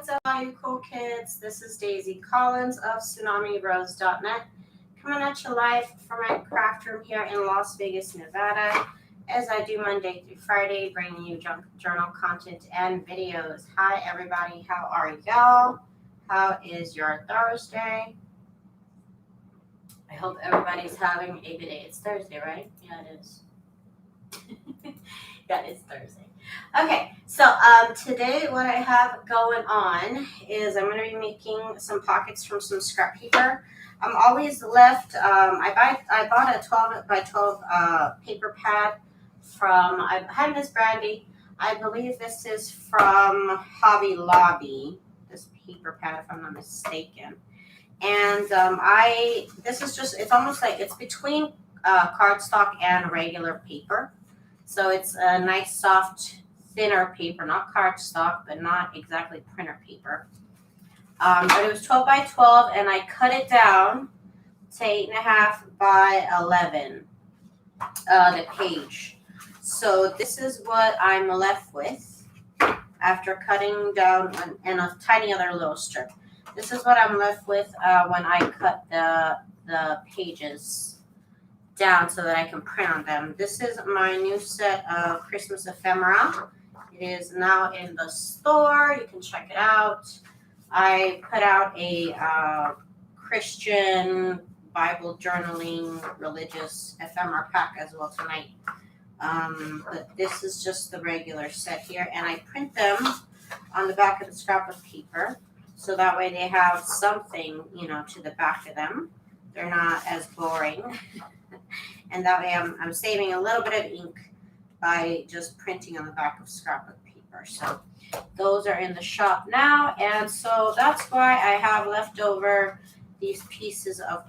What's up, all you cool kids? This is Daisy Collins of TsunamiRose.net, coming at you live from my craft room here in Las Vegas, Nevada, as I do Monday through Friday, bringing you junk journal content and videos. Hi, everybody. How are y'all? How is your Thursday? I hope everybody's having a good day. It's Thursday, right? Yeah, it is. Yeah, it's Thursday. Okay, so today what I have going on is I'm going to be making some pockets from some scrap paper. I'm always left, I bought a 12 by 12 paper pad from, I had Miss Brandy. I believe this is from Hobby Lobby, this paper pad if I'm not mistaken. And this is just, it's almost like it's between cardstock and regular paper. So it's a nice, soft, thinner paper, not cardstock, but not exactly printer paper. But it was 12 by 12, and I cut it down to 8.5 by 11, the page. So this is what I'm left with after cutting down and a tiny other little strip. This is what I'm left with when I cut the pages down so that I can print on them. This is my new set of Christmas ephemera. It is now in the store. You can check it out. I put out a Christian Bible journaling religious ephemera pack as well tonight. But this is just the regular set here, and I print them on the back of the scrap of paper so that way they have something, to the back of them. They're not as boring. And that way I'm saving a little bit of ink by just printing on the back of scrapbook paper. So those are in the shop now. And so that's why I have left over these pieces of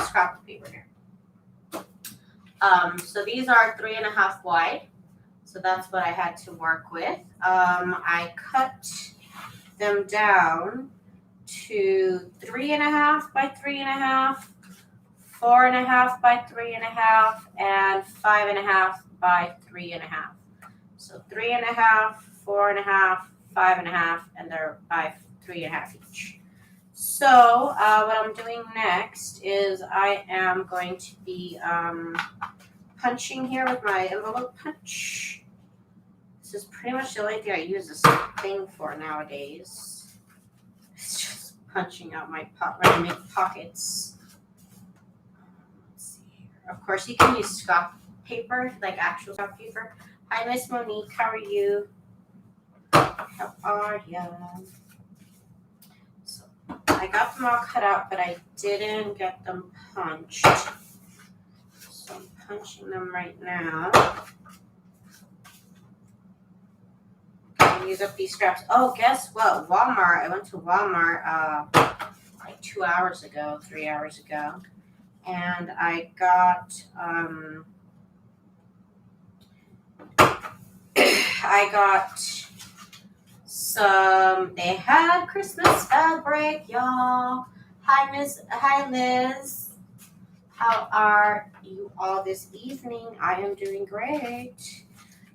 scrapbook paper here. So these are 3.5 wide. So that's what I had to work with. I cut them down to 3.5 by 3.5. 4.5 by 3.5 and 5.5 by 3.5. So 3.5, 4.5, 5.5, and they're by 3.5 each. So what I'm doing next is I am going to be punching here with my envelope punch. This is pretty much the only thing I use this thing for nowadays. It's just punching out my when I make pockets. Of course, you can use scrap paper, like actual scrap paper. Hi, Miss Monique. How are you? How are you? So I got them all cut out, but I didn't get them punched. So I'm punching them right now. I use up these scraps. Oh, guess what? Walmart. I went to Walmart like 2 hours ago, 3 hours ago. And I got some, they had Christmas fabric, y'all. Hi Liz. How are you all this evening? I am doing great.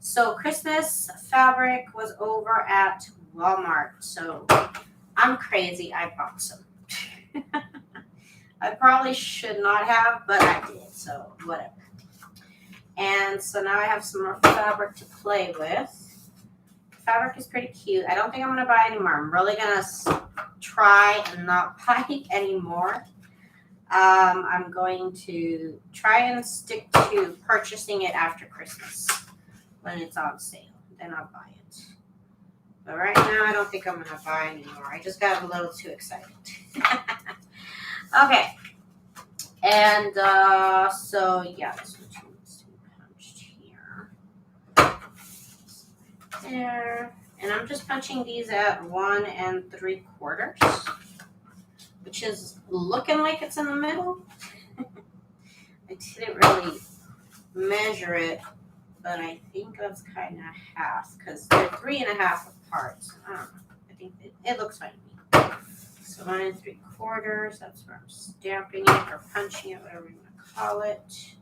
So Christmas fabric was over at Walmart. So I'm crazy. I bought some. I probably should not have, but I did, so whatever. And so now I have some more fabric to play with. Fabric is pretty cute. I don't think I'm going to buy any more. I'm really going to try and not buy anymore. I'm going to try and stick to purchasing it after Christmas when it's on sale. Then I'll buy it. But right now, I don't think I'm going to buy anymore. I just got a little too excited. Okay, and so yeah, this one needs to be punched here. There, and I'm just punching these at 1 3/4, which is looking like it's in the middle. I didn't really measure it, but I think that's kind of half because they're 3.5 apart. So I don't know. I think it looks fine to me. So 1 3/4, that's where I'm stamping it or punching it, whatever you want to call it.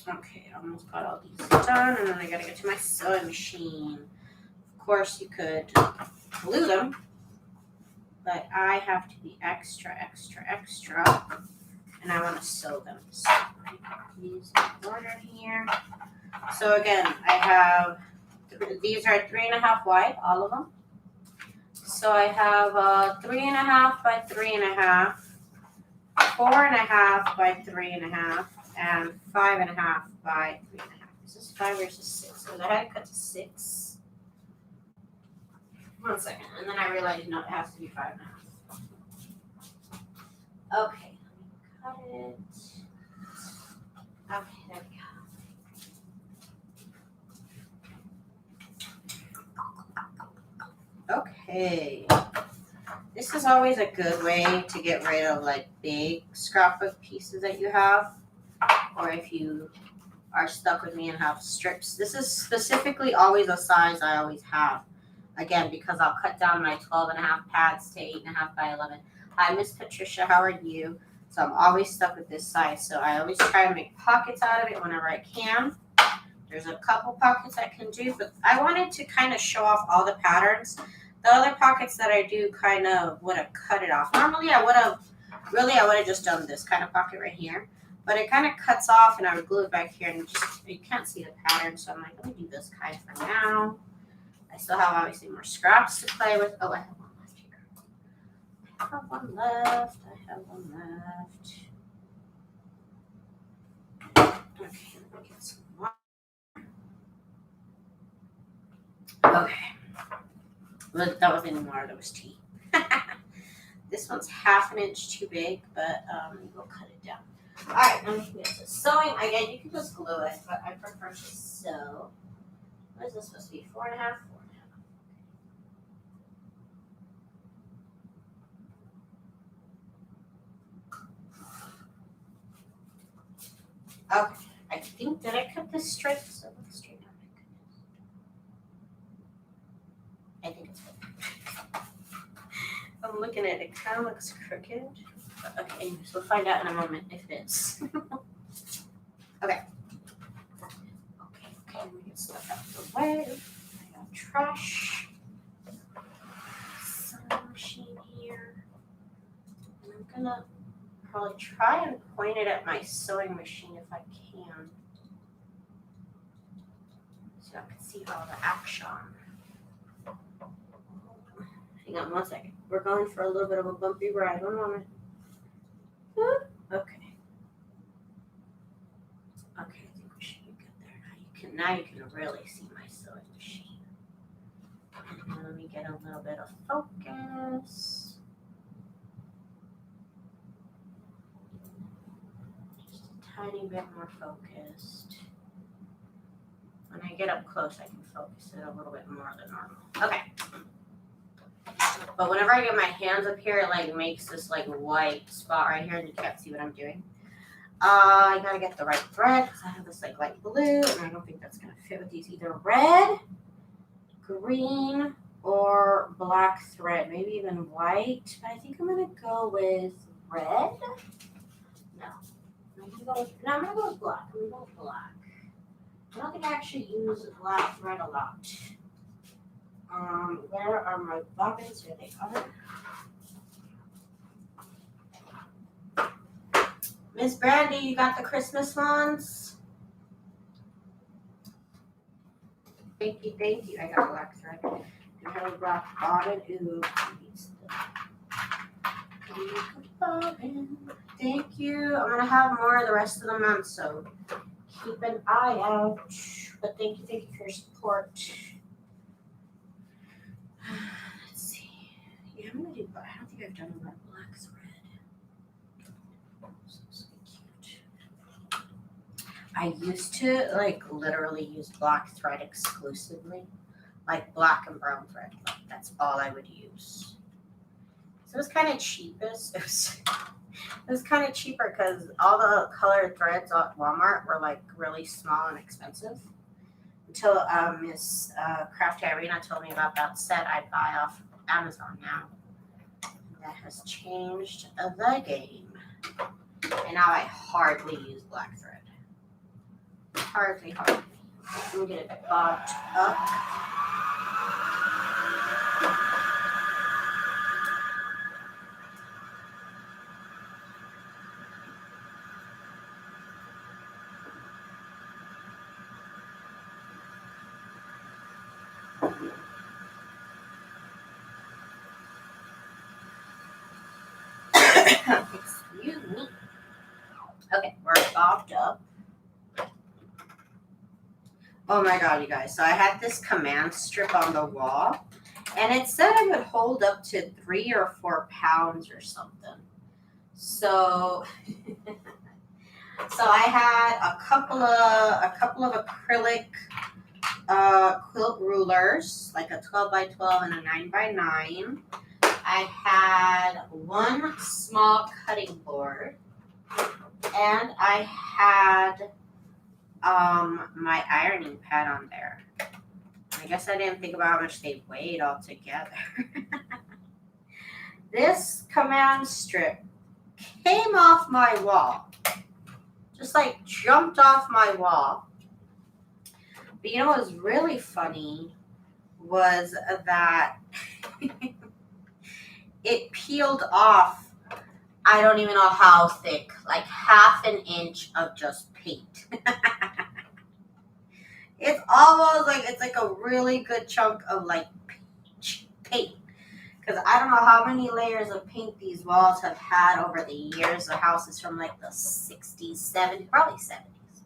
Okay, I almost got all these done, and then I gotta get to my sewing machine. Of course, you could glue them, but I have to be extra, and I want to sew them. So I put these in order here. So again, I have, these are 3.5 wide, all of them. So I have 3.5 by 3.5, 4.5 by 3.5, and 5.5 by 3.5. Is this 5 or is this 6? Because I had to cut to 6. 1 second, and then I realized no, it has to be 5.5. Okay, let me cut it. Okay, there we go. Okay. This is always a good way to get rid of like big scrapbook pieces that you have, or if you are stuck with me and have strips. This is specifically always a size I always have. Again, because I'll cut down my 12.5 pads to 8.5 by 11. Hi, Miss Patricia, how are you? So I'm always stuck with this size. So I always try to make pockets out of it whenever I can. There's a couple pockets I can do, but I wanted to kind of show off all the patterns. The other pockets that I do kind of would have cut it off. Normally I would have just done this kind of pocket right here. But it kind of cuts off and I would glue it back here and just, you can't see the pattern. So I'm like, let me do this kind for now. I still have obviously more scraps to play with. Oh, I have one left here. I have one left. Okay, let me get some more. Okay. Well, that wasn't more, that was tea. This one's 1/2 inch too big, but we'll cut it down. All right, let me get to sewing. Again, you can just glue it, but I prefer to sew. What is this supposed to be? 4.5? 4.5. Okay, I think that I cut this straight, so let's straighten out my goodness. I think it's good. I'm looking at it, it kind of looks crooked. But okay, anyways, we'll find out in a moment if it is. Okay. Okay, let me get stuff out of the way. I got trash. Sewing machine here. And I'm gonna probably try and point it at my sewing machine if I can. So I can see all the action. Hang on 1 second. We're going for a little bit of a bumpy ride. 1 moment. Okay. Okay, I think we should be good there. Now you can really see my sewing machine. And let me get a little bit of focus. Just a tiny bit more focused. When I get up close, I can focus it a little bit more than normal. Okay. But whenever I get my hands up here, it like makes this like white spot right here, and you can't see what I'm doing. I gotta get the right thread because I have this like light blue, and I don't think that's gonna fit with these either. Red, green, or black thread, maybe even white. But I think I'm gonna go with red. No, I'm gonna go with black. I don't think I actually use black thread a lot. Where are my bobbins? Here they are. Miss Brandy, you got the Christmas ones? Thank you. I got black thread. I have a black bobbin. Ooh, bobbin. Thank you. I'm gonna have more the rest of the month, so keep an eye out. But thank you for your support. Let's see. Yeah, I'm gonna do. I don't think I've done a black thread. So cute. I used to like literally use black thread exclusively, like black and brown thread. Like, that's all I would use. So it was kind of cheapest. It was kind of cheaper because all the colored threads at Walmart were like really small and expensive. Until Miss Crafty Irina told me about that set I buy off Amazon now. That has changed the game. And now I hardly use black thread. Hardly. Let me get it bobbed up. Excuse me. Okay, we're bobbed up. Oh my god, you guys. So I had this command strip on the wall, and it said it would hold up to 3 or 4 pounds or something. So I had a couple of acrylic quilt rulers, like a 12 by 12 and a 9 by 9. I had one small cutting board, and I had my ironing pad on there. I guess I didn't think about how much they weighed altogether. This command strip came off my wall. Just like jumped off my wall. But you know what was really funny was that it peeled off, I don't even know how thick, like half an inch of just paint. It's almost like it's like a really good chunk of like paint. Because I don't know how many layers of paint these walls have had over the years. The house is from like the 60s, 70s, probably 70s.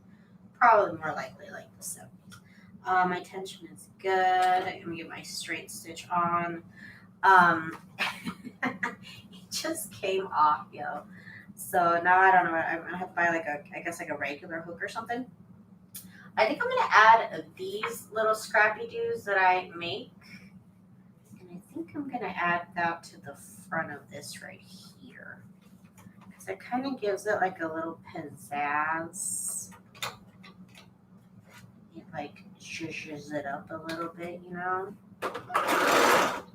Probably more likely like the 70s. My tension is good. I'm going to get my straight stitch on. It just came off, yo. So now I don't know. I'm going to have to buy like a regular hook or something. I think I'm going to add these little scrappy doos that I make. And I think I'm going to add that to the front of this right here. Because it kind of gives it like a little pizzazz. It like zhuzhes it up a little bit, you know?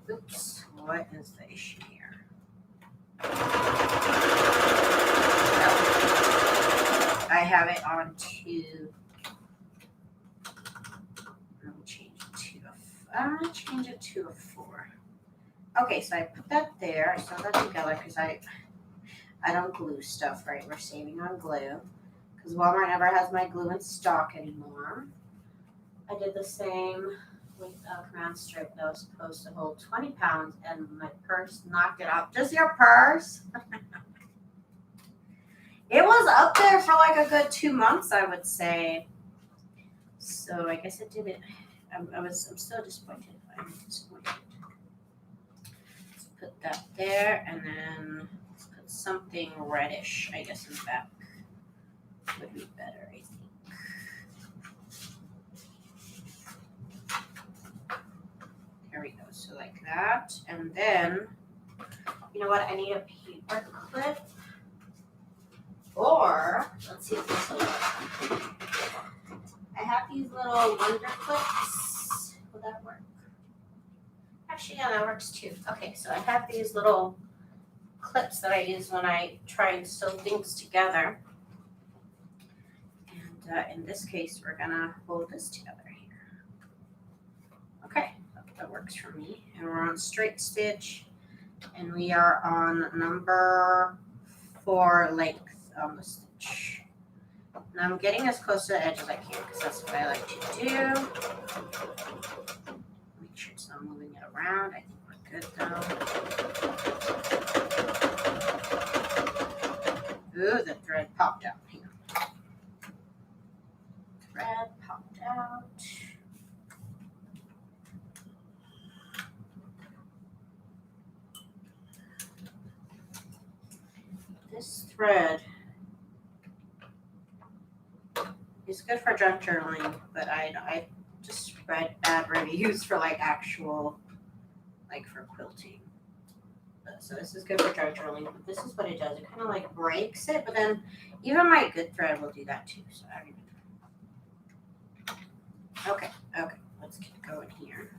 Oops, what is the issue here? I have it on to... I'm going to change it to a 4. Okay, so I put that there. I sew that together because I don't glue stuff, right? We're saving on glue because Walmart never has my glue in stock anymore. I did the same with a command strip that was supposed to hold 20 pounds and my purse knocked it out. Just your purse? It was up there for like a good 2 months, I would say. So I guess it didn't. I'm still disappointed. I'm disappointed. Let's put that there, and then let's put something reddish, I guess, in the back. Would be better, I think. There we go. So like that, and then you know what? I need a paper clip, or let's see if this will work. I have these little wonder clips. Will that work? Actually, yeah, that works too. Okay, so I have these little clips that I use when I try and sew things together. And in this case, we're gonna hold this together here. Okay, that works for me. And we're on straight stitch, and we are on number 4 length on the stitch. Now I'm getting as close to the edge as I can because that's what I like to do. Make sure it's not moving it around. I think we're good though. Ooh, the thread popped out. Hang on. Thread popped out. This thread is good for junk journaling, but I just read bad reviews for like actual, like for quilting. So this is good for junk journaling, but this is what it does. It kind of like breaks it, but then even my good thread will do that too. So I don't even. Okay, let's keep going here.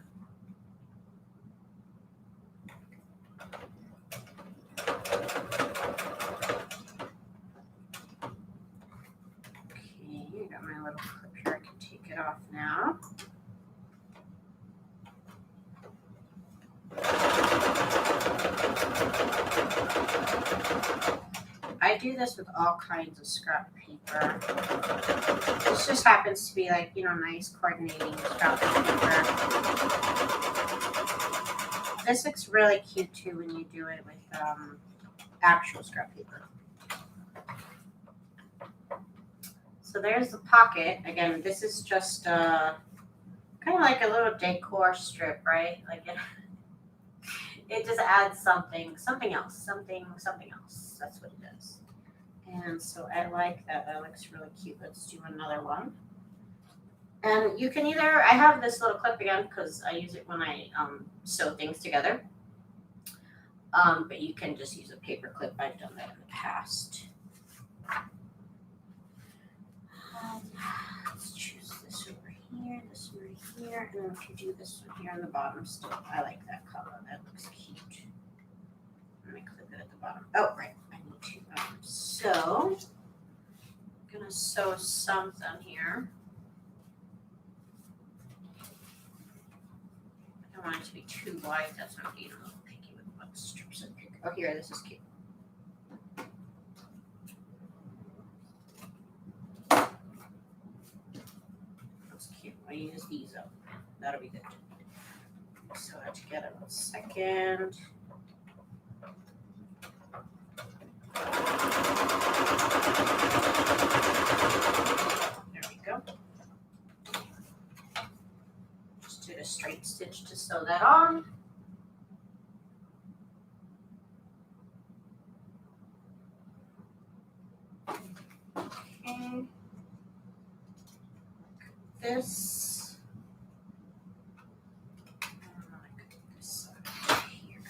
Okay, I got my little clip do this with all kinds of scrap paper. This just happens to be like, you know, nice coordinating scrap paper. This looks really cute too when you do it with actual scrap paper. So there's the pocket. Again, this is just kind of like a little decor strip, right? Like it just adds something else. That's what it does. And so I like that. That looks really cute. Let's do another one. And you can either, I have this little clip again because I use it when I sew things together. But you can just use a paper clip. I've done that in the past. Let's choose this over here, and then we can do this one here on the bottom still. I like that color. That looks cute. Let me clip it at the bottom. Oh, right. I need to. So, I'm going to sew something here. I don't want it to be too wide. That's not being a little picky with what strips I pick. Oh, here. This is cute. I use these up. That'll be good. Sew that together 1 second. There we go. Just did a straight stitch to sew that on. Okay. This. Here.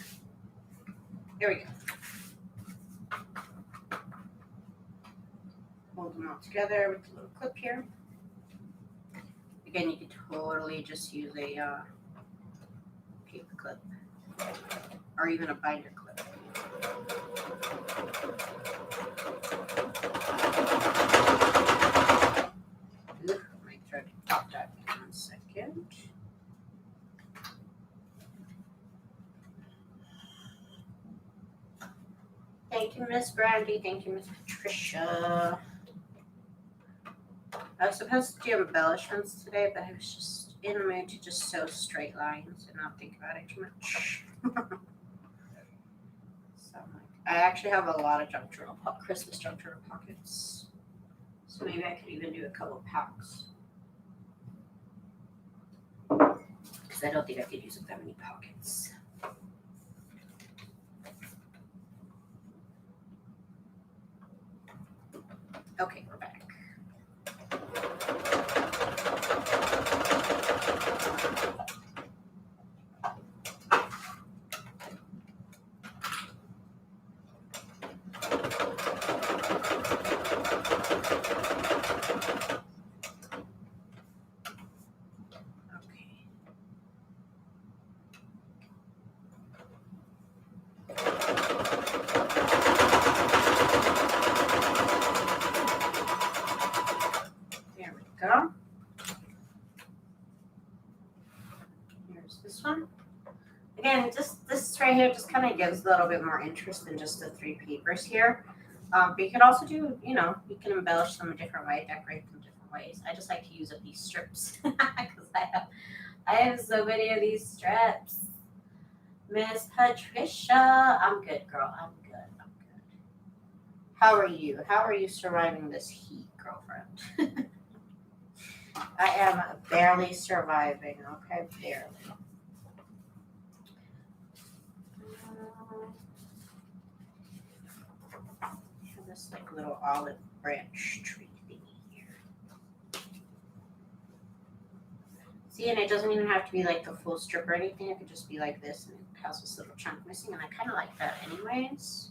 There we go. Hold them all together with a little clip here. Again, you could totally just use a paper clip or even a binder clip. My thread popped out in 1 second. Thank you, Miss Brandy. Thank you, Miss Patricia. I was supposed to do embellishments today, but I was just in the mood to just sew straight lines and not think about it too much. So I actually have a lot of Christmas junk journal pockets. So maybe I could even do a couple packs. Because I don't think I could use that many pockets. Okay, we're back. Here's this one. Again, just this right here just kind of gives a little bit more interest than just the 3 papers here. But you could also do, you know, you can embellish them a different way, decorate them different ways. I just like to use up these strips because I have so many of these strips. Miss Patricia, I'm good, girl. I'm good. How are you? How are you surviving this heat, girlfriend? I am barely surviving, okay? Barely. I have this like little olive branch tree thingy here. See, and it doesn't even have to be like the full strip or anything. It could just be like this, and it has this little chunk missing, and I kind of like that anyways.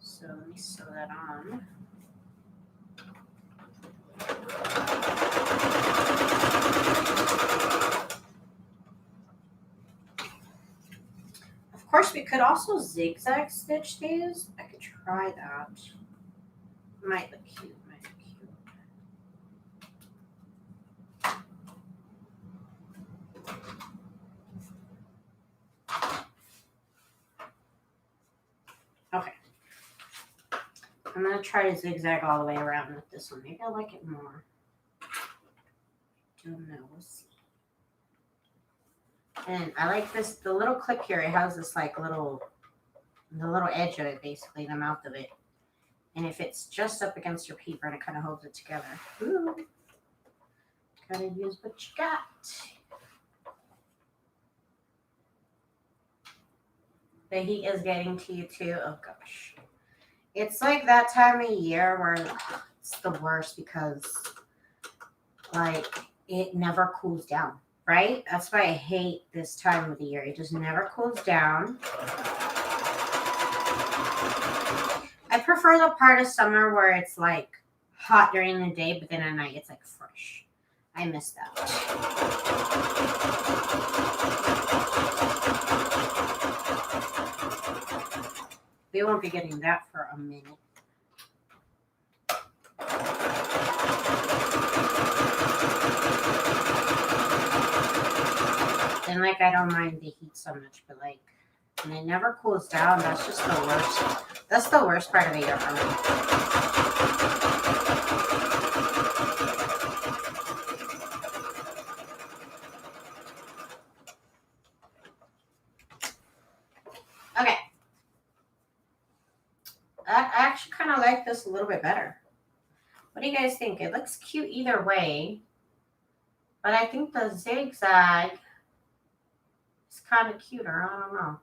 So let me sew that on. Of course, we could also zigzag stitch these. I could try that. Might look cute. Okay. I'm going to try to zigzag all the way around with this one. Maybe I like it more. Don't know. We'll see. And I like this, the little clip here. It has this like the little edge of it, basically, the mouth of it. And it fits just up against your paper and it kind of holds it together. Ooh. Gotta use what you got. The heat is getting to you too. Oh gosh. It's like that time of year where it's the worst because like it never cools down, right? That's why I hate this time of the year. It just never cools down. I prefer the part of summer where it's like hot during the day, but then at night it's like fresh. I miss that. We won't be getting that for a minute. And like I don't mind the heat so much, but like when it never cools down, that's just the worst. That's the worst part of the year for me. Okay. I actually kind of like this a little bit better. What do you guys think? It looks cute either way, but I think the zigzag is kind of cuter. I don't know.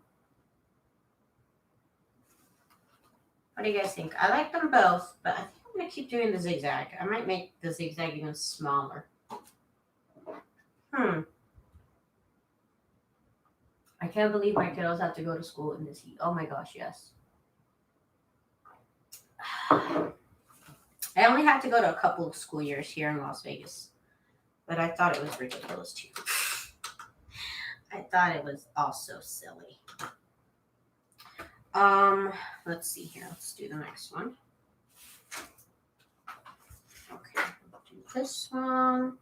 What do you guys think? I like them both, but I think I'm going to keep doing the zigzag. I might make the zigzag even smaller. I can't believe my kiddos have to go to school in this heat. Oh my gosh, yes. I only had to go to a couple of school years here in Las Vegas, but I thought it was ridiculous too. I thought it was also silly. Let's see here. Let's do the next one. Okay, we'll do this one.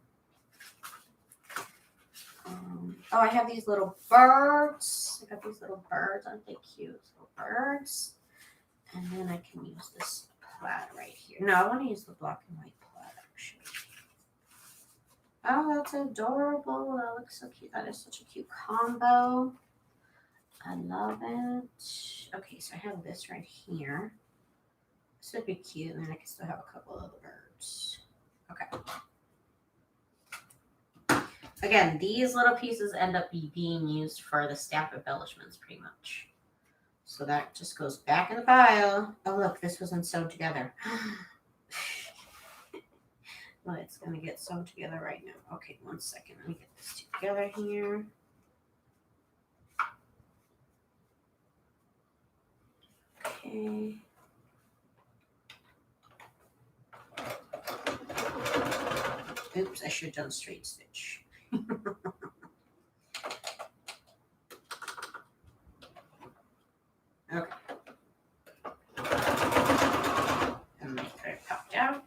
Oh, I have these little birds. I got these little birds. Aren't they cute? Little birds. And then I can use this plaid right here. No, I want to use the black and white plaid actually. Oh, that's adorable. That looks so cute. That is such a cute combo. I love it. Okay, so I have this right here. This would be cute, and then I can still have a couple of the birds. Okay. Again, these little pieces end up being used for the stamp embellishments pretty much. So that just goes back in the pile. Oh, look, this wasn't sewn together. Well, it's going to get sewn together right now. Okay, 1 second. Let me get this together here. Okay. Oops, I should have done straight stitch. Okay. And my thread popped out.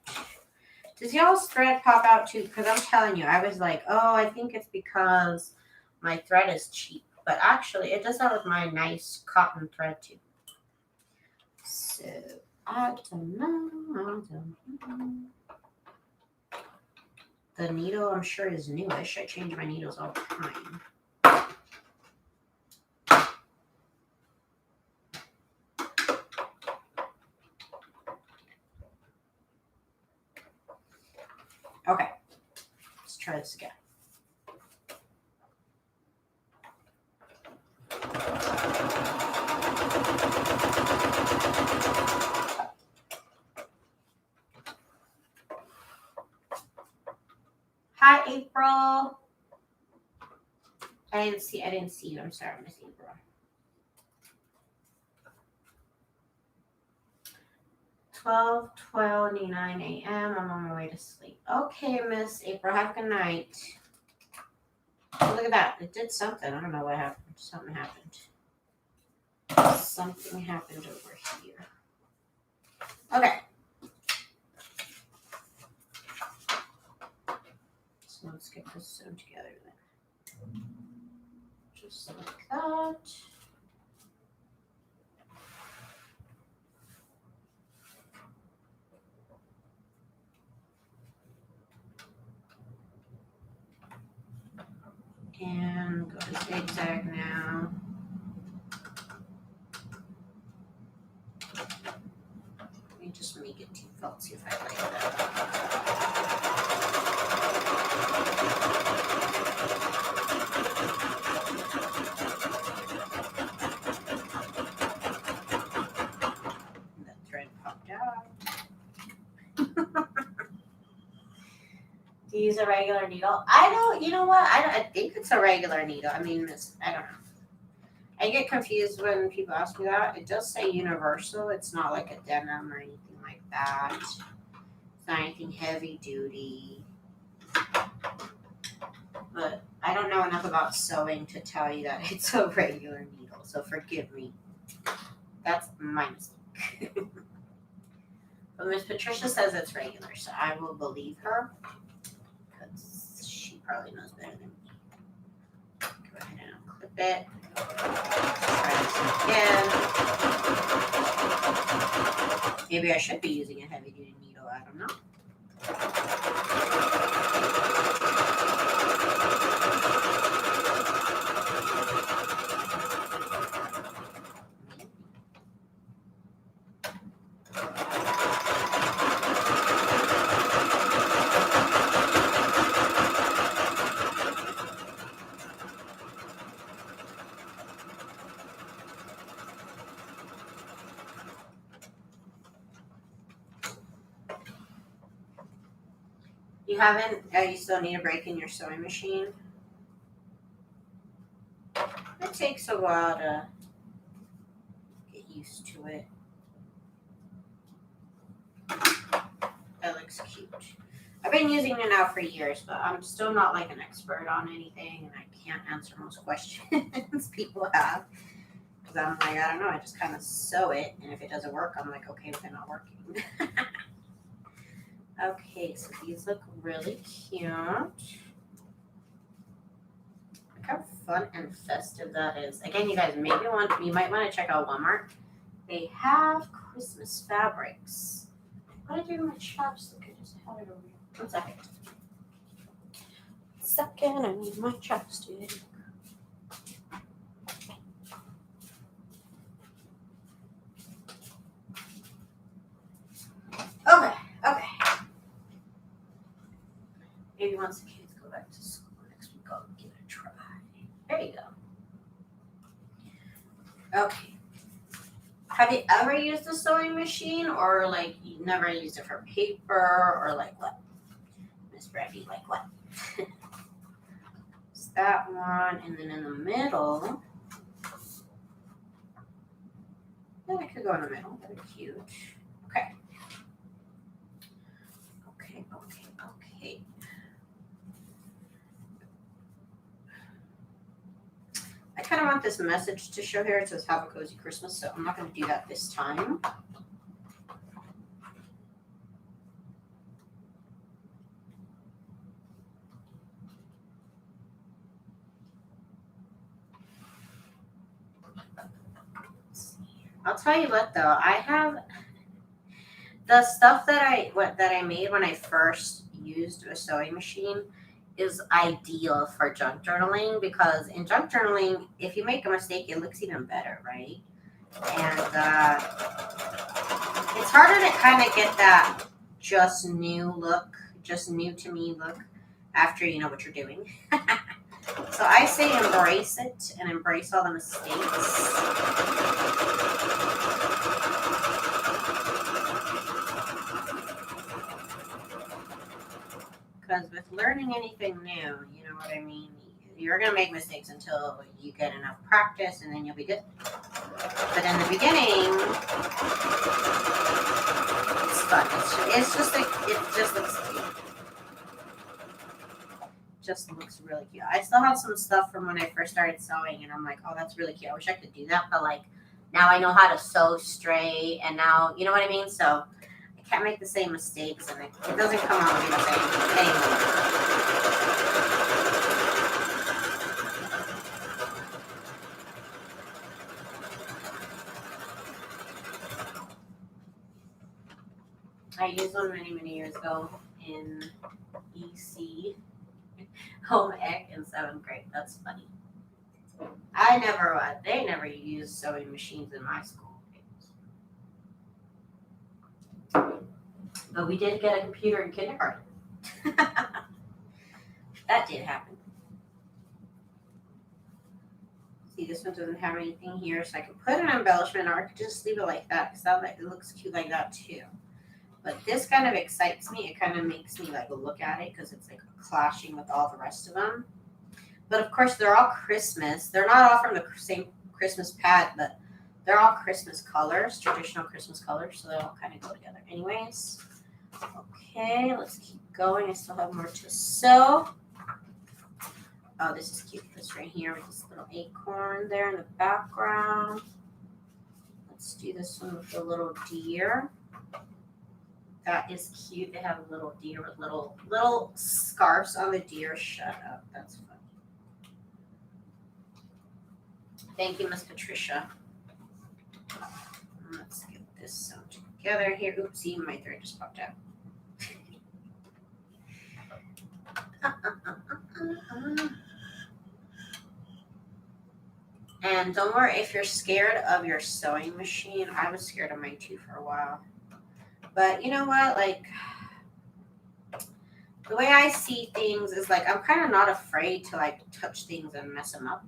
Does y'all's thread pop out too? Because I'm telling you, I was like, oh, I think it's because my thread is cheap. But actually, it does that with my nice cotton thread too. So, I don't know. The needle, I'm sure, is newish. I change my needles all the time. Okay, let's try this again. Hi, April. I didn't see you. I'm sorry, Miss April. $12:29 a.m. I'm on my way to sleep. Okay, Miss April. Have a good night. Oh, look at that. It did something. I don't know what happened. Something happened. Something happened over here. Okay. So let's get this sewn together then. Just like that. zigzag now. Let me just make it default, see if I like that. That thread popped out. To use a regular needle. I don't, you know what? I think it's a regular needle. I mean, I don't know. I get confused when people ask me that. It does say universal. It's not like a denim or anything like that. It's not anything heavy duty. But I don't know enough about sewing to tell you that it's a regular needle. So forgive me. That's my mistake. But Miss Patricia says it's regular, so I will believe her. Because she probably knows better than me. Go ahead and unclip it. Try this again. Maybe I should be using a heavy duty needle. I don't know. You still need a break in your sewing machine? It takes a while to get used to it. That looks cute. I've been using it now for years, but I'm still not like an expert on anything, and I can't answer most questions people have. Because I'm like, I don't know, I just kind of sew it, and if it doesn't work, I'm like, okay, they're not working. Okay, so these look really cute. Look how fun and festive that is. Again, you guys, you might want to check out Walmart. They have Christmas fabrics. What did I do with my chapstick? I just had it over here. 1 second. I need my chapstick. Okay. Maybe once the kids go back to school next week, I'll give it a try. There you go. Okay. Have you ever used a sewing machine, or like you never used it for paper, or like what? Miss Brandy, like what? It's that one, and then in the middle. Yeah, I could go in the middle. They're cute. Okay. I kind of want this message to show here. It says, have a cozy Christmas, so I'm not going to do that this time. I'll tell you what, though. I have the stuff that I made when I first used a sewing machine is ideal for junk journaling, because in junk journaling, if you make a mistake, it looks even better, right? And it's harder to kind of get that just new to me look after you know what you're doing. So I say embrace it and embrace all the mistakes. Because with learning anything new, you know what I mean, you're going to make mistakes until you get enough practice, and then you'll be good. But in the beginning, it's fun. It's just like, it just looks cute. Just looks really cute. I still have some stuff from when I first started sewing, and I'm like, oh, that's really cute. I wish I could do that, but like now I know how to sew straight, and now, you know what I mean? So I can't make the same mistakes, and it doesn't come out the same anymore. I used one many, many years ago in EC, home ec, in 7th grade. That's funny. They never used sewing machines in my school. But we did get a computer in kindergarten. That did happen. See, this one doesn't have anything here, so I can put an embellishment, or I could just leave it like that, because it looks cute like that too. But this kind of excites me. It kind of makes me like look at it, because it's like clashing with all the rest of them. But of course, they're all Christmas. They're not all from the same Christmas pad, but they're all Christmas colors, traditional Christmas colors, so they all kind of go together. Anyways, okay, let's keep going. I still have more to sew. Oh, this is cute. This right here with this little acorn there in the background. Let's do this one with the little deer. That is cute. They have a little deer with little scarves on the deer. Shut up. That's funny. Thank you, Miss Patricia. Let's get this sewn together here. Oopsie, my thread just popped out. And don't worry if you're scared of your sewing machine. I was scared of mine too for a while. But you know what? Like, the way I see things is like, I'm kind of not afraid to like touch things and mess them up.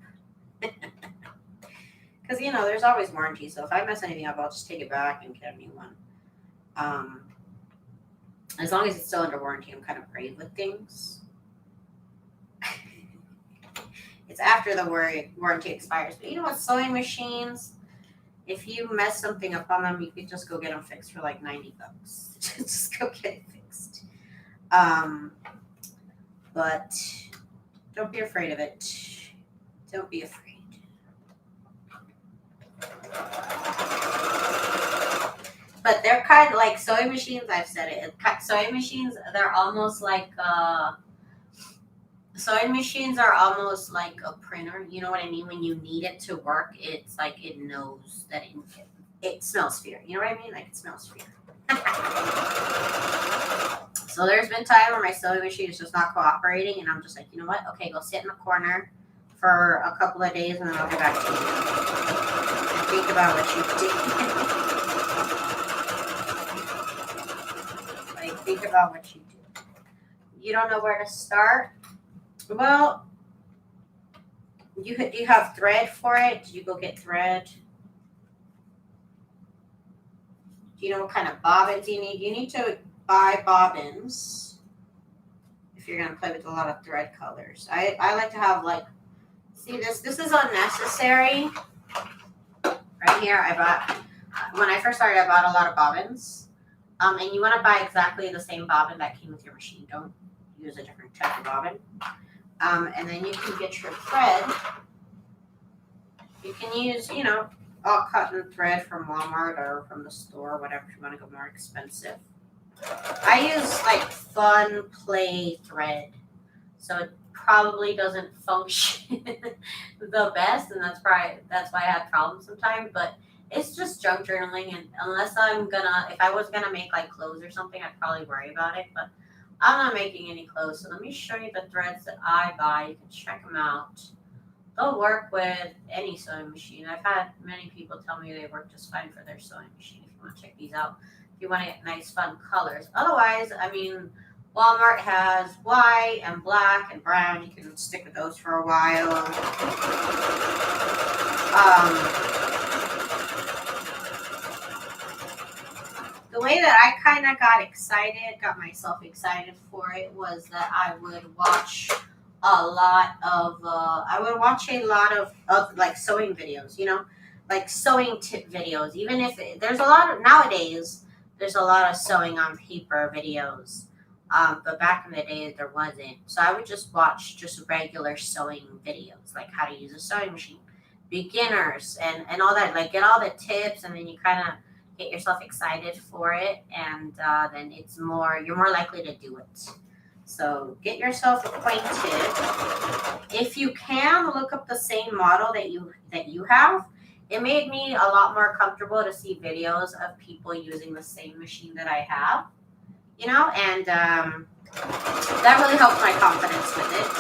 Because, you know, there's always warranty. So if I mess anything up, I'll just take it back and get a new one. As long as it's still under warranty, I'm kind of brave with things. It's after the warranty expires. But you know what? Sewing machines, if you mess something up on them, you could just go get them fixed for like $90. Just go get it fixed. But don't be afraid of it. Don't be afraid. But they're kind of like sewing machines. I've said it. Sewing machines, they're almost like sewing machines are almost like a printer. You know what I mean? When you need it to work, it's like it knows that it smells fear. You know what I mean? Like it smells fear. So there's been time where my sewing machine is just not cooperating, and I'm just like, you know what? Okay, go sit in the corner for a couple of days, and then I'll get back to you. And think about what you did. Like, think about what you do. You don't know where to start? Well, do you have thread for it? Did you go get thread? Do you know what kind of bobbins you need? You need to buy bobbins if you're going to play with a lot of thread colors. I like to have like, see this is unnecessary. Right here, when I first started, I bought a lot of bobbins. And you want to buy exactly the same bobbin that came with your machine. Don't use a different type of bobbin. And then you can get your thread. You can use, you know, all cotton thread from Walmart or from the store, whatever, if you want to go more expensive. I use like fun play thread, so it probably doesn't function the best, and that's why I have problems sometimes. But it's just junk journaling, and if I was gonna make like clothes or something, I'd probably worry about it. But I'm not making any clothes, so let me show you the threads that I buy. You can check them out. They'll work with any sewing machine. I've had many people tell me they work just fine for their sewing machine. If you want to check these out, if you want to get nice, fun colors. Otherwise, I mean, Walmart has white and black and brown. You can stick with those for a while. The way that I kind of got myself excited for it, was that I would watch a lot of like sewing videos, you know, like sewing tip videos. Even if nowadays, there's a lot of sewing on paper videos. But back in the day, there wasn't. So I would just watch just regular sewing videos, like how to use a sewing machine, beginners, and all that. Like get all the tips, and then you kind of get yourself excited for it, and then you're more likely to do it. So get yourself acquainted. If you can, look up the same model that you have. It made me a lot more comfortable to see videos of people using the same machine that I have, you know, and that really helped my confidence with it.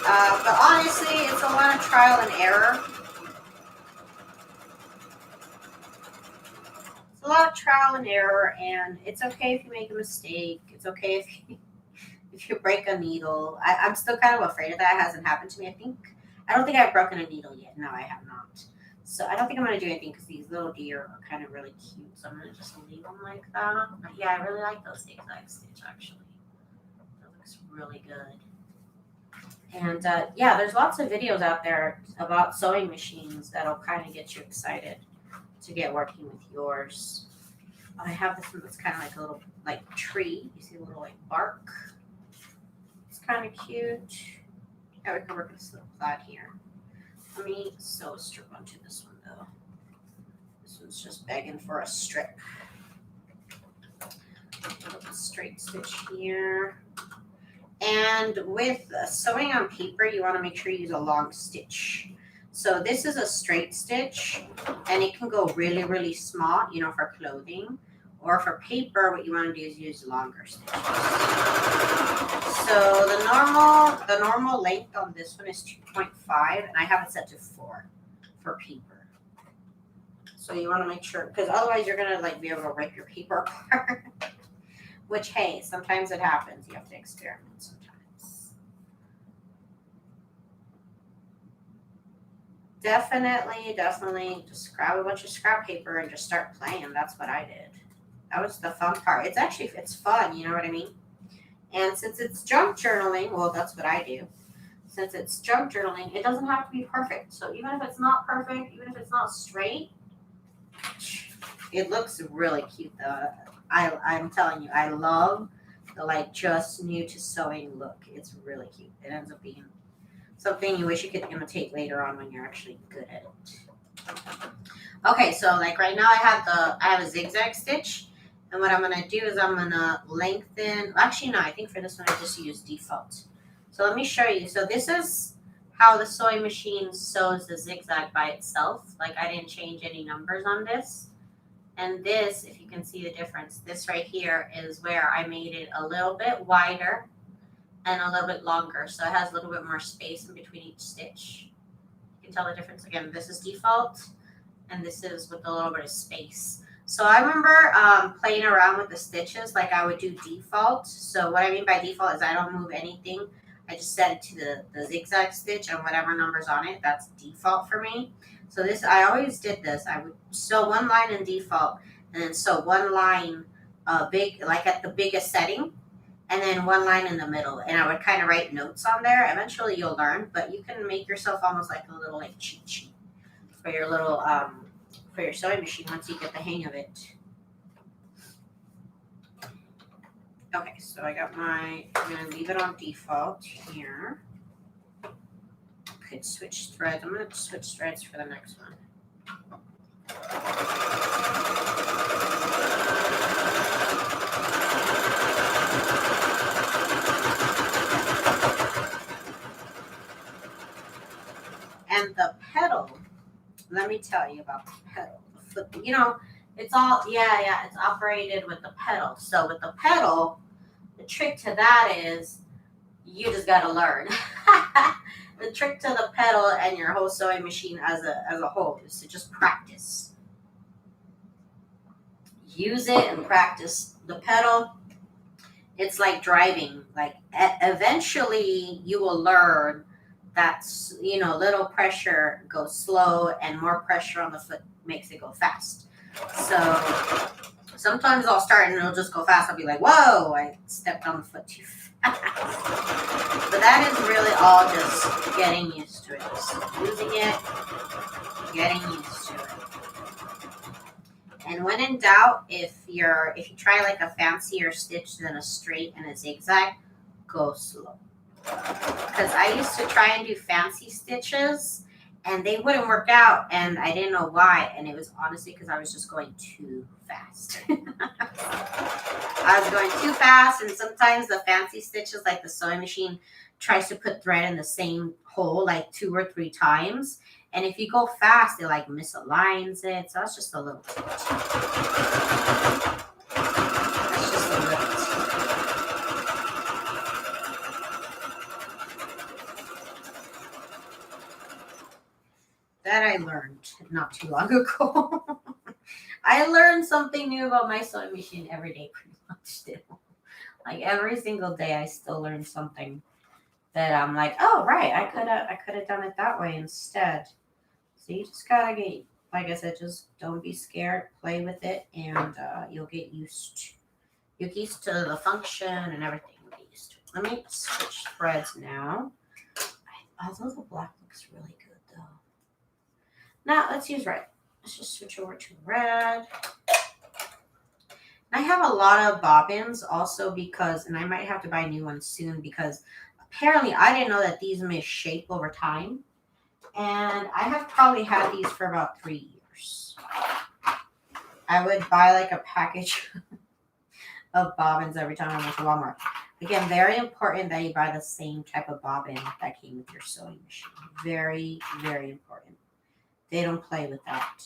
But honestly, it's a lot of trial and error. It's a lot of trial and error, and it's okay if you make a mistake. It's okay if you break a needle. I'm still kind of afraid of that. It hasn't happened to me. I don't think I've broken a needle yet. No, I have not. So I don't think I'm going to do anything because these little deer are kind of really cute. So I'm going to just leave them like that. But yeah, I really like those zigzag stitch actually. That looks really good. And yeah, there's lots of videos out there about sewing machines that'll kind of get you excited to get working with yours. I have this one that's kind of like a little like tree. You see a little like bark. It's kind of cute. Yeah, we can work with this little plaid here. Let me sew a strip onto this one though. This one's just begging for a strip. A little straight stitch here. And with sewing on paper, you want to make sure you use a long stitch. So this is a straight stitch, and it can go really, really small, you know, for clothing. Or for paper, what you want to do is use longer stitches. So the normal length on this one is 2.5, and I have it set to 4 for paper. So you want to make sure, because otherwise you're gonna like be able to rip your paper apart. Which, hey, sometimes it happens. You have to experiment sometimes. Definitely, just grab a bunch of scrap paper and just start playing. That's what I did. That was the fun part. It's fun, you know what I mean? And since it's junk journaling, well, that's what I do. Since it's junk journaling, it doesn't have to be perfect. So even if it's not perfect, even if it's not straight, it looks really cute though. I'm telling you, I love the like just new to sewing look. It's really cute. It ends up being something you wish you could imitate later on when you're actually good at it. Okay, so like right now I have a zigzag stitch, and what I'm gonna do is I'm gonna lengthen. Actually, no, I think for this one I just use default. So let me show you. So this is how the sewing machine sews the zigzag by itself. Like I didn't change any numbers on this. And this, if you can see the difference, this right here is where I made it a little bit wider and a little bit longer. So it has a little bit more space in between each stitch. You can tell the difference. Again, this is default, and this is with a little bit of space. So I remember playing around with the stitches, like I would do default. So what I mean by default is I don't move anything. I just set it to the zigzag stitch and whatever number's on it, that's default for me. So this, I always did this. I would sew one line in default and then sew one line big, like at the biggest setting, and then one line in the middle. And I would kind of write notes on there. Eventually you'll learn, but you can make yourself almost like a little like cheat sheet for your little, for your sewing machine once you get the hang of it. Okay, so I got I'm gonna leave it on default here. Could switch threads. I'm gonna switch threads for the next one. And the pedal, let me tell you about the pedal. The foot, you know, it's all, yeah, it's operated with the pedal. So with the pedal, the trick to that is you just got to learn. The trick to the pedal and your whole sewing machine as a whole is to just practice. Use it and practice. The pedal, it's like driving. Like eventually you will learn that, you know, little pressure goes slow and more pressure on the foot makes it go fast. So sometimes I'll start and it'll just go fast. I'll be like, whoa, I stepped on the foot too fast. But that is really all just getting used to it. Just using it, getting used to it. And when in doubt, if you try like a fancier stitch than a straight and a zigzag, go slow. Because I used to try and do fancy stitches and they wouldn't work out, and I didn't know why, and it was honestly because I was just going too fast. I was going too fast, and sometimes the fancy stitches, like the sewing machine tries to put thread in the same hole like 2 or 3 times, and if you go fast, it like misaligns it, so that's just a little tip. That's just a little tip. not too long ago. I learned something new about my sewing machine every day, pretty much still. Like every single day, I still learn something that I'm like, oh right, I could have done it that way instead. So you just gotta get, like I said, just don't be scared, play with it, and you'll get used to the function and everything. You'll get used to it. Let me switch threads now. Although the black looks really good though. Now let's use red. Let's just switch over to red. I have a lot of bobbins also because, and I might have to buy new ones soon because apparently I didn't know that these misshape over time. And I have probably had these for about 3 years. I would buy like a package of bobbins every time I went to Walmart. Again, very important that you buy the same type of bobbin that came with your sewing machine. Very, very important. They don't play with that.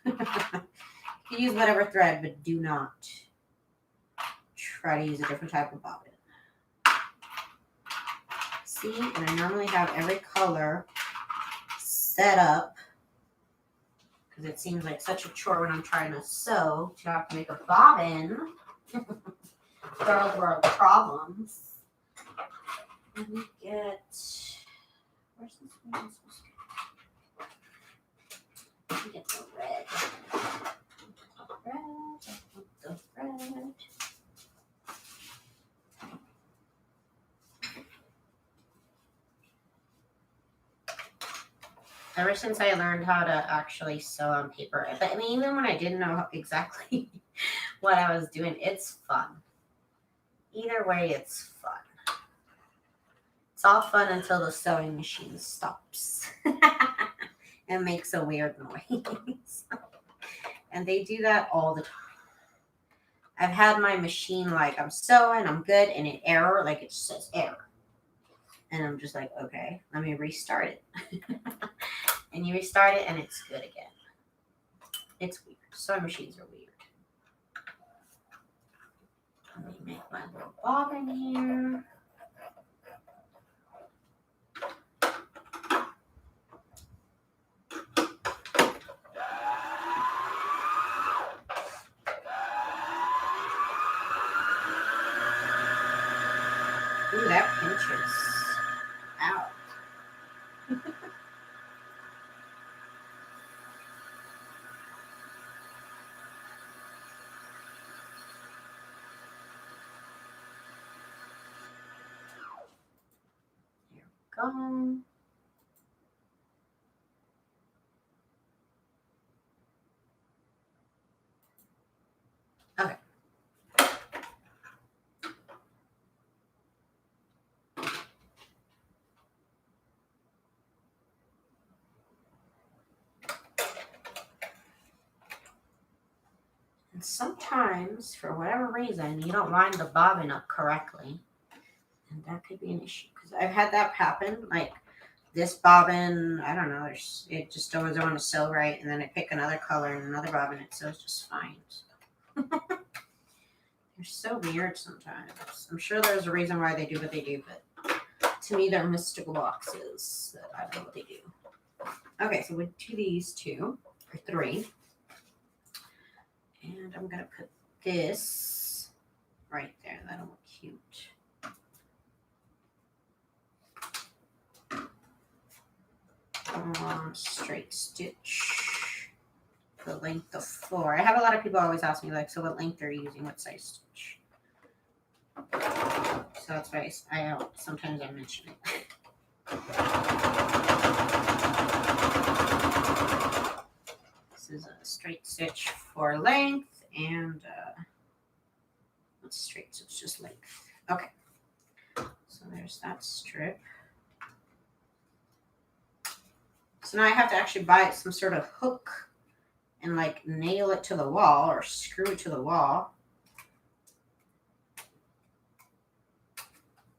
You can use whatever thread, but do not try to use a different type of bobbin. See, and I normally have every color set up because it seems like such a chore when I'm trying to sew to have to make a bobbin. Third world problems. Let me get, where's this one supposed to go? Let me get the red. The red. Ever since I learned how to actually sew on paper, but I mean, even when I didn't know exactly what I was doing, it's fun. Either way, it's fun. It's all fun until the sewing machine stops and makes a weird noise. And they do that all the time. I've had my machine like I'm sewing, I'm good, and it error, like it says error. And I'm just like, okay, let me restart it. And you restart it and it's good again. It's weird. Sewing machines are weird. Let me make my little bobbin here. Ooh, that pinches. Ow. Here we go. Okay. And sometimes, for whatever reason, you don't line the bobbin up correctly. And that could be an issue. Because I've had that happen. Like, this bobbin, I don't know, it just doesn't want to sew right. And then I pick another color and another bobbin, it sews just fine. So. They're so weird sometimes. I'm sure there's a reason why they do what they do, but to me, they're mystical boxes that I don't know what they do. Okay, so we'll do these 2 or 3. And I'm going to put this right there. That'll look cute. Straight stitch. The length of 4. I have a lot of people always ask me, like, so what length are you using? What size stitch? So that's why sometimes I mention it. This is a straight stitch for length, and what's straight stitch? Just length. Okay. So there's that strip. So now I have to actually buy some sort of hook and like nail it to the wall or screw it to the wall.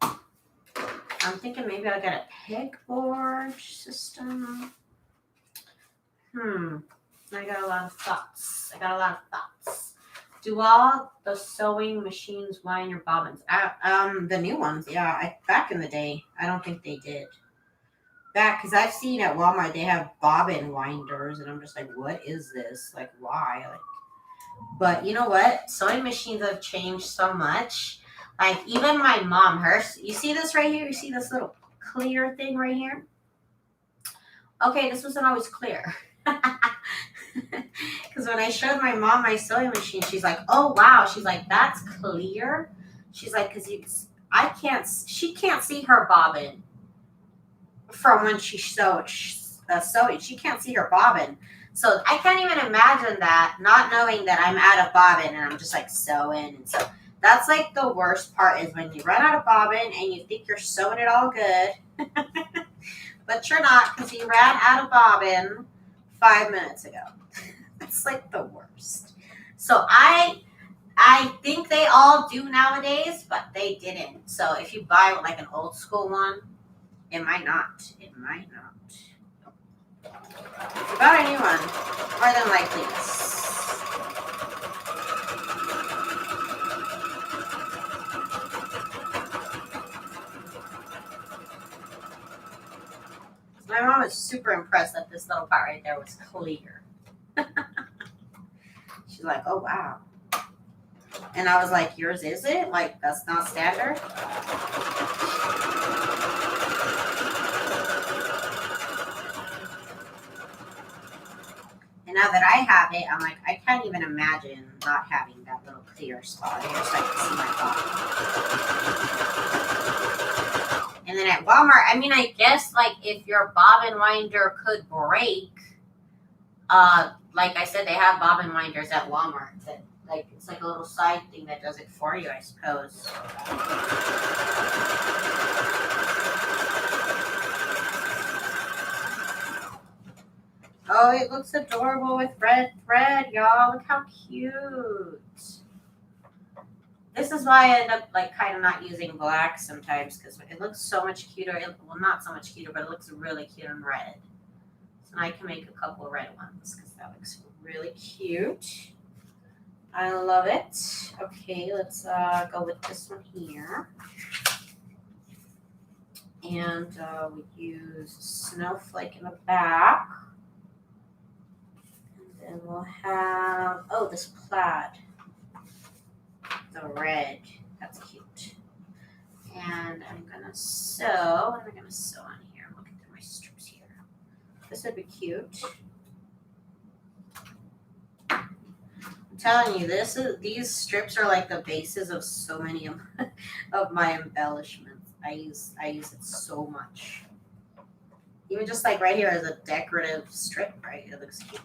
I'm thinking maybe I'll get a pegboard system. I got a lot of thoughts. Do all the sewing machines line your bobbins? The new ones, yeah. Back in the day, I don't think they did. That because I've seen at Walmart they have bobbin winders, and I'm just like, what is this? Like, why? Like, but you know what? Sewing machines have changed so much. Like even my mom, you see this right here? You see this little clear thing right here? Okay, this wasn't always clear. Because when I showed my mom my sewing machine, she's like, "Oh wow!" She's like, "That's clear." She's like, "Cause she can't see her bobbin from when she sewing. She can't see her bobbin, so I can't even imagine that not knowing that I'm out of bobbin and I'm just like sewing. And so that's like the worst part is when you run out of bobbin and you think you're sewing it all good, but you're not because you ran out of bobbin 5 minutes ago. It's like the worst. So I think they all do nowadays, but they didn't. So if you buy like an old school one, it might not. It might not. If you buy a new one, more than likely yes. My mom was super impressed that this little part right there was clear. She's like, "Oh wow." And I was like, "Yours is it? Like that's not standard?" And now that I have it, I'm like, I can't even imagine not having that little clear spot. I just like to see my bottom. And then at Walmart, I mean, I guess like if your bobbin winder could break, like I said, they have bobbin winders at Walmart that like it's like a little side thing that does it for you, I suppose. Oh, it looks adorable with red thread, y'all. Look how cute. This is why I end up like kind of not using black sometimes because it looks so much cuter. Well, not so much cuter, but it looks really cute in red. So I can make a couple of red ones because that looks really cute. I love it. Okay, let's go with this one here. And we use snowflake in the back. And then we'll have, oh, this plaid. The red. That's cute. And I'm going to sew. And I'm going to sew on here. I'm looking through my strips here. This would be cute. I'm telling you, these strips are like the bases of so many of my embellishments. I use it so much. Even just like right here is a decorative strip, right? It looks cute.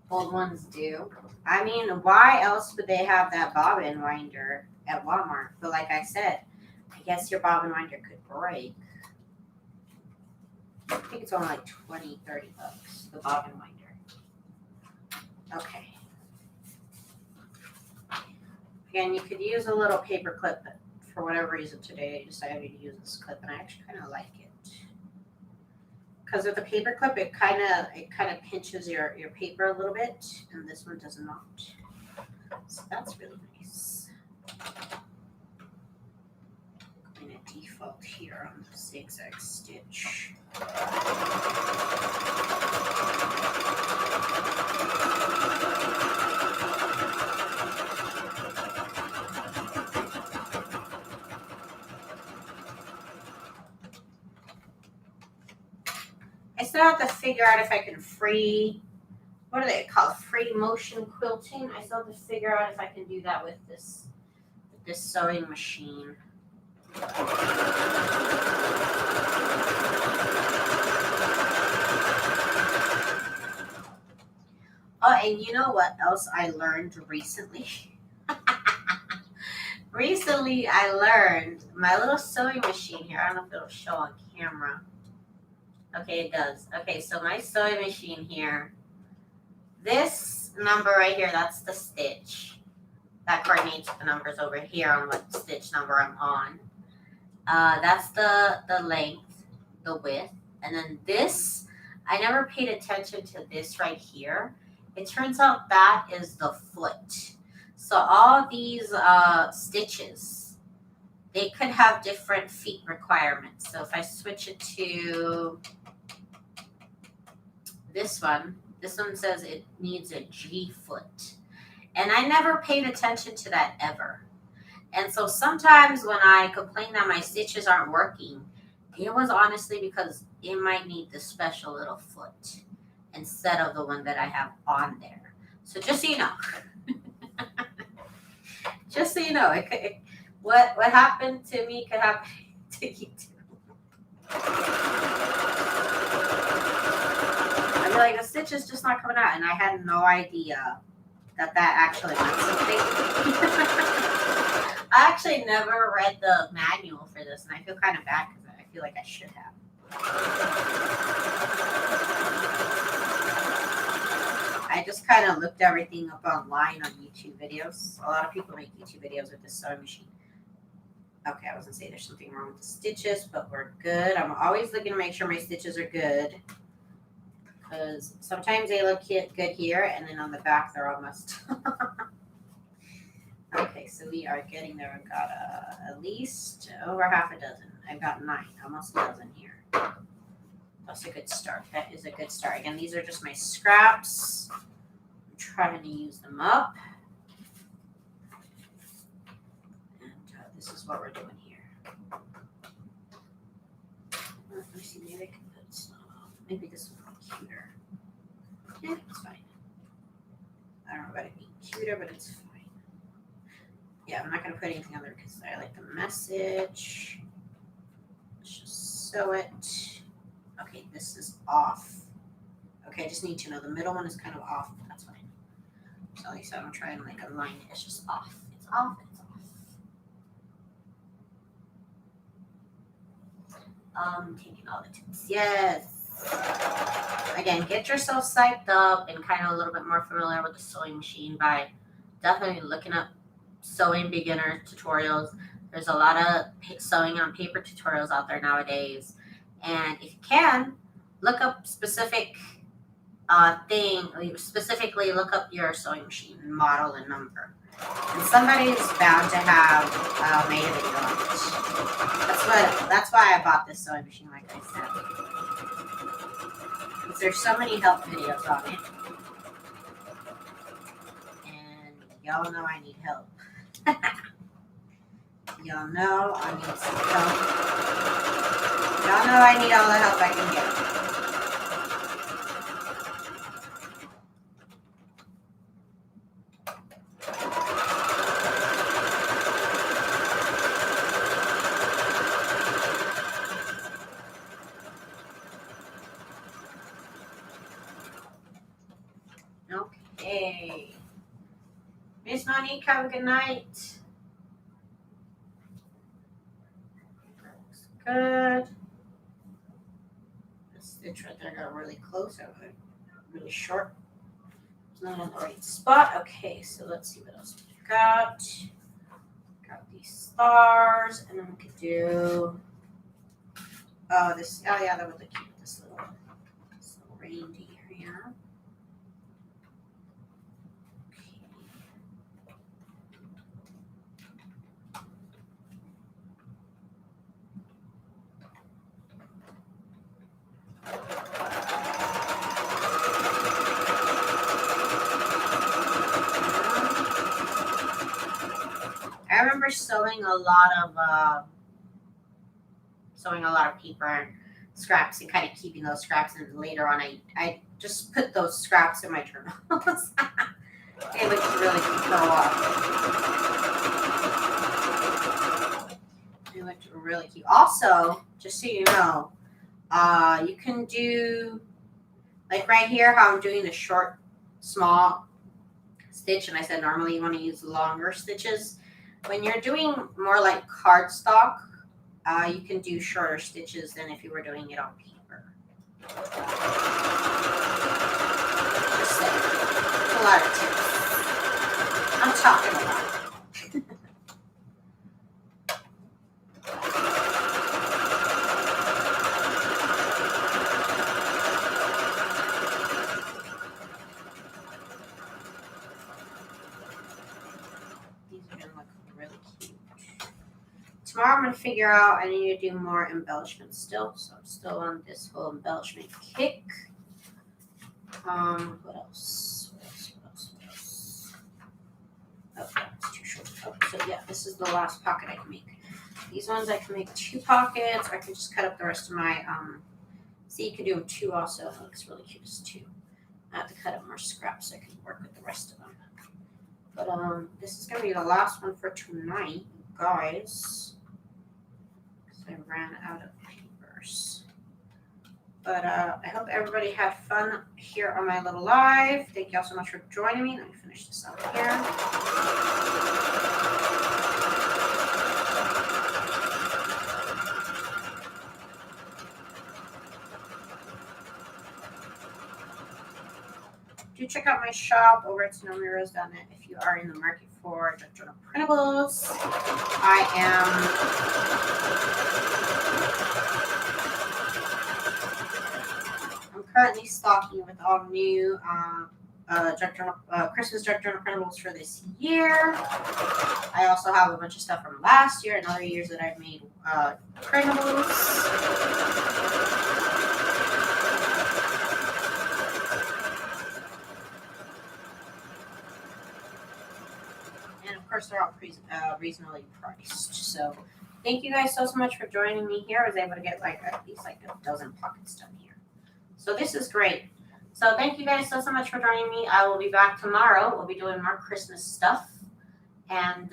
Old ones do. I mean, why else would they have that bobbin winder at Walmart? But like I said, I guess your bobbin winder could break. I think it's only like 20, 30 bucks, the bobbin winder. Okay. Again, you could use a little paper clip, but for whatever reason today I decided to use this clip, and I actually kind of like it. Because with the paper clip, it kind of pinches your paper a little bit, and this one does not. So that's really nice. I'm going to default here on the zigzag stitch. I still have to figure out if I can what do they call it? Free motion quilting. I still have to figure out if I can do that with this sewing machine. Oh, and you know what else I learned recently? Recently, I learned my little sewing machine here. I don't know if it'll show on camera. Okay, it does. Okay, so my sewing machine here, this number right here, that's the stitch. That coordinates the numbers over here on what stitch number I'm on. That's the length, the width. And then this, I never paid attention to this right here. It turns out that is the foot. So all these stitches, they could have different feet requirements. So if I switch it to this one says it needs a G foot. And I never paid attention to that ever. And so sometimes when I complain that my stitches aren't working, it was honestly because it might need the special little foot instead of the one that I have on there. So just so you know, just so you know, what happened to me could happen to you too. I feel like the stitch is just not coming out, and I had no idea that actually meant something. I actually never read the manual for this, and I feel kind of bad because I feel like I should have. I just kind of looked everything up online on YouTube videos. A lot of people make YouTube videos with this sewing machine. Okay, I was gonna say there's something wrong with the stitches, but we're good. I'm always looking to make sure my stitches are good, because sometimes they look good here, and then on the back they're almost. Okay, so we are getting there. I've got at least over half a dozen. I've got 9, almost a dozen here. That's a good start. That is a good start. Again, these are just my scraps. I'm trying to use them up. And this is what we're doing here. Let me see, maybe I can put some, maybe this one will be cuter. Yeah, it's fine. I don't know about it being cuter, but it's fine. Yeah, I'm not going to put anything on there because I like the message. Let's just sew it. Okay, this is off. Okay, I just need to know the middle one is kind of off. That's fine. So at least I don't try and like align it. It's just off. It's off. It's off. Taking all the tips. Yes. Again, get yourself psyched up and kind of a little bit more familiar with the sewing machine by definitely looking up sewing beginner tutorials. There's a lot of sewing on paper tutorials out there nowadays. And if you can, look up specifically look up your sewing machine model and number. And somebody's bound to have made a video on it. That's why I bought this sewing machine, like I said. Because there's so many help videos on it. And y'all know I need help. Y'all know I need some help. Y'all know I need all the help I can get. Okay. Miss Monique, have a good night. Looks good. The stitch right there got really close. I went really short. It's not on the right spot. Okay, so let's see what else we got. Got these stars, and then we could do. Oh, this. Oh yeah, that would look cute. This little reindeer here. I remember sewing a lot of paper and scraps and kind of keeping those scraps, and later on I just put those scraps in my journals. It would really go off. It looked really cute. Also, just so you know, you can do like right here how I'm doing the short, small stitch, and I said normally you want to use longer stitches. When you're doing more like cardstock, you can do shorter stitches than if you were doing it on paper. Just saying. It's a lot of tips. I'm talking a lot. really cute. Tomorrow I'm going to figure out, I need to do more embellishments still. So I'm still on this whole embellishment kick. What else? Oh, that's too short. Okay, so yeah, this is the last pocket I can make. These ones I can make 2 pockets. I can just cut up the rest of my, see, you can do 2 also. It looks really cute as 2. I have to cut up more scraps so I can work with the rest of them. But this is going to be the last one for tonight, guys. Because I ran out of papers. But I hope everybody had fun here on my little live. Thank you all so much for joining me. Let me finish this up here. Do check out my shop over at TsunamiRose.net if you are in the market for journal printables. I'm currently stocking with all new Christmas junk journal printables for this year. I also have a bunch of stuff from last year and other years that I've made printables. And of course, they're all reasonably priced. So thank you guys so much for joining me here. I was able to get at least a dozen pockets done here. So this is great. So thank you guys so much for joining me. I will be back tomorrow. We'll be doing more Christmas stuff. And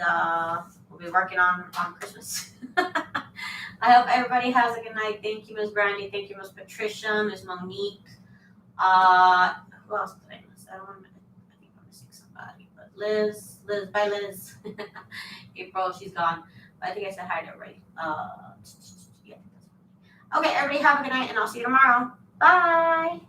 we'll be working on Christmas. I hope everybody has a good night. Thank you, Ms. Brandy. Thank you, Ms. Patricia, Ms. Monique. Who else did I miss? I think I'm missing somebody. But Liz, bye Liz. April, she's gone. But I think I said hi to everybody. Yeah. Okay, everybody have a good night, and I'll see you tomorrow. Bye.